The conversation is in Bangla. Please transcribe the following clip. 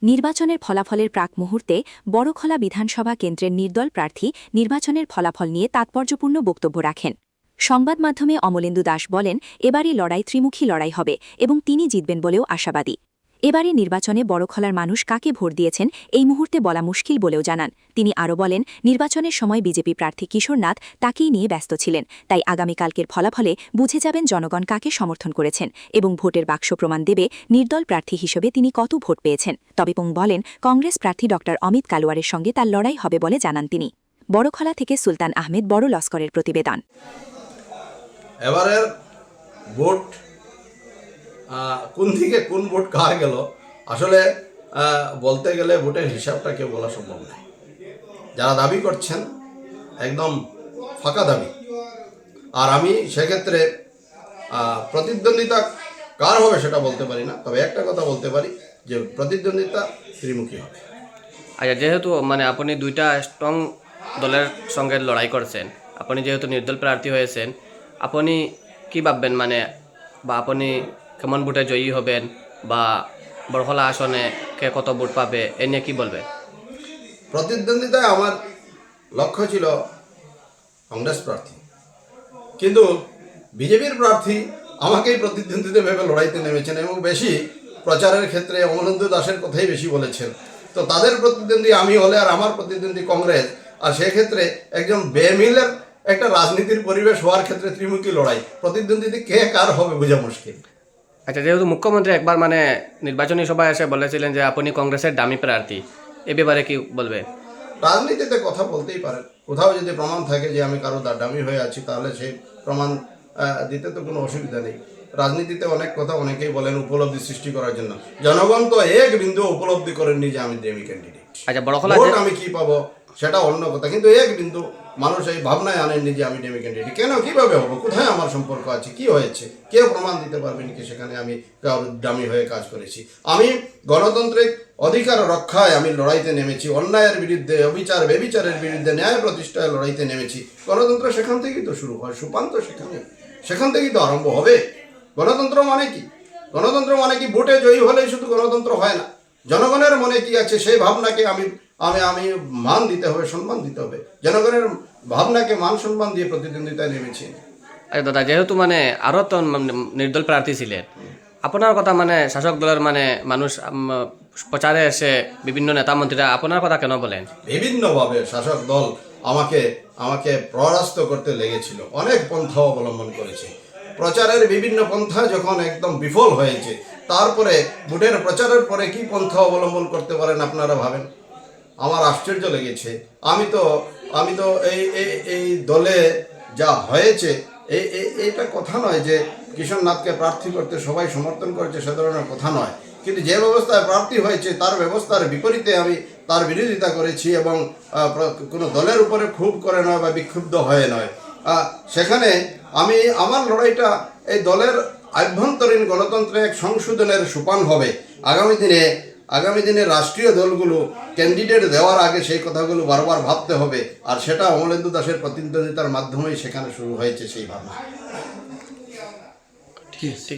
নির্বাচনের ফলাফলের প্রাক মুহূর্তে বড়খলা বিধানসভা কেন্দ্রের নির্দল প্রার্থী নির্বাচনের ফলাফল নিয়ে তাৎপর্যপূর্ণ বক্তব্য রাখেন। সংবাদ মাধ্যমে অমলেন্দু দাস বলেন, এবারই লড়াই ত্রিমুখী লড়াই হবে এবং তিনি জিতবেন বলেও আশাবাদী। এবারে নির্বাচনে বড়খলার মানুষ কাকে ভোট দিয়েছেন এই মুহূর্তে বলা মুশকিল বলেও জানান। তিনি আরও বলেন, নির্বাচনের সময় বিজেপি প্রার্থী কিশোর নাথ তাকেই নিয়ে ব্যস্ত ছিলেন, তাই আগামীকালকের ফলাফলে বুঝে যাবেন জনগণ কাকে সমর্থন করেছেন এবং ভোটের বাক্স প্রমাণ দেবে নির্দল প্রার্থী হিসেবে তিনি কত ভোট পেয়েছেন। তবে পুং বলেন, কংগ্রেস প্রার্থী ড অমিত কালওয়ারের সঙ্গে তার লড়াই হবে বলে জানান তিনি। বড়খলা থেকে সুলতান আহমেদ, বড় লস্করের প্রতিবেদন। এবারের ভোট কোন দিকে কোন ভোট কার গেল আসলে বলতে গেলে ভোটের হিসাবটা কেউ বলা সম্ভব নয়। যারা দাবি করছেন একদম ফাঁকা দাবি, আর আমি সেক্ষেত্রে প্রতিদ্বন্দ্বিতা কার হবে সেটা বলতে পারি না, তবে একটা কথা বলতে পারি যে প্রতিদ্বন্দ্বিতা ত্রিমুখী হবে। আচ্ছা, যেহেতু আপনি দুইটা স্ট্রং দলের সঙ্গে লড়াই করছেন, আপনি যেহেতু নির্দল প্রার্থী হয়েছেন, আপনি কি ভাববেন বা আপনি কেমন ভোটে জয়ী হবেন বা বড়খলা আসনে কে কত ভোট পাবে এ নিয়ে কি বলবেন? প্রতিদ্বন্দ্বিতায় আমার লক্ষ্য ছিল কংগ্রেস প্রার্থী, কিন্তু বিজেপির প্রার্থী আমাকেই প্রতিদ্বন্দ্বিতা ভেবে লড়াইতে নেমেছেন এবং বেশি প্রচারের ক্ষেত্রে অমলেন্দু দাসের কথাই বেশি বলেছেন। তো তাদের প্রতিদ্বন্দ্বী আমি হলে আর আমার প্রতিদ্বন্দ্বী কংগ্রেস, আর সেক্ষেত্রে একজন বেমিলের একটা রাজনীতির পরিবেশ হওয়ার ক্ষেত্রে ত্রিমুখী লড়াই, প্রতিদ্বন্দ্বী কে কার হবে বোঝা মুশকিল। আচ্ছা, যেহেতু মুখ্যমন্ত্রী একবার নির্বাচনী সভায় এসে বলেছিলেন যে আপনি কংগ্রেসের দামি প্রার্থী, এ ব্যাপারে কি বলবেন? রাজনীতিতে কথা বলতেই পারেন, কোথাও যদি প্রমাণ থাকে যে আমি কারো দামি হয়ে আছি তাহলে সেই প্রমাণ দিতে তো কোনো অসুবিধা নেই। রাজনীতিতে অনেক কথা অনেকেই বলেন উপলব্ধি সৃষ্টি করার জন্য, জনগণ তো এক বিন্দু উপলব্ধি করেননি যে আমি ডেমি ক্যান্ডিডেট। আচ্ছা, বড়খলা আমি কি পাবো সেটা অন্য কথা, কিন্তু এক বিন্দু মানুষ এই ভাবনায় আনেননি যে আমি ডেমি ক্যান্ডিডেট। কেন, কিভাবে হবো, কোথায় আমার সম্পর্ক আছে, কি হয়েছে, কেউ প্রমাণ দিতে পারবেন কি সেখানে আমি দামি হয়ে কাজ করেছি? আমি গণতান্ত্রিক অধিকার রক্ষায় আমি লড়াইতে নেমেছি, অন্যায়ের বিরুদ্ধে, অবিচার বেবিচারের বিরুদ্ধে ন্যায় প্রতিষ্ঠায় লড়াইতে নেমেছি। গণতন্ত্র সেখান থেকেই তো শুরু হয়, সুপান্ত সেখান থেকেই তো আরম্ভ হবে। গণতন্ত্র মানে কি? গণতন্ত্র মানে কি ভোটে জয়ী হলেই শুধু গণতন্ত্র হয় না। জনগণের মনে কি আছে সেই ভাবনাকে আমি মান দিতে হবে, সম্মান দিতে হবে। জনগণের ভাবনাকে মান সম্মান দিয়ে প্রতিদ্বন্দ্বিতায় নেমেছি। আচ্ছা দাদা, যেহেতু আরও তো নির্দল প্রার্থী ছিলেন, আপনার কথা শাসক দলের মানুষ প্রচারে এসে বিভিন্ন নেতা মন্ত্রীরা আপনার কথা কেন বলেন? বিভিন্নভাবে শাসক দল আমাকে পরাস্ত করতে লেগেছিল, অনেক পন্থা অবলম্বন করেছে। প্রচারের বিভিন্ন পন্থা যখন একদম বিফল হয়েছে, তারপরে ভোটের প্রচারের পরে কি পন্থা অবলম্বন করতে পারেন আপনারা ভাবেন। আমার আশ্চর্য লেগেছে। আমি তো এই দলে যা হয়েছে এইটা কথা নয় যে কিশোর নাথকে প্রার্থী করতে সবাই সমর্থন করেছে, সে ধরনের কথা নয়। কিন্তু যে ব্যবস্থায় প্রার্থী হয়েছে তার ব্যবস্থার বিপরীতে আমি তার বিরোধিতা করেছি এবং কোনো দলের উপরে ক্ষোভ করে নয় বা বিক্ষুব্ধ হয়ে নয়। সেখানে আমার লড়াইটা এই দলের আভ্যন্তরীণ গণতন্ত্রে এক সংশোধনের সোপান হবে। আগামী দিনে রাষ্ট্রীয় দলগুলো ক্যান্ডিডেট দেওয়ার আগে সেই কথাগুলো বারবার ভাবতে হবে, আর সেটা অমলেন্দু দাসের প্রতিদ্বন্দ্বিতার মাধ্যমেই সেখানে শুরু হয়েছে সেই ভাবনা। ঠিক আছে।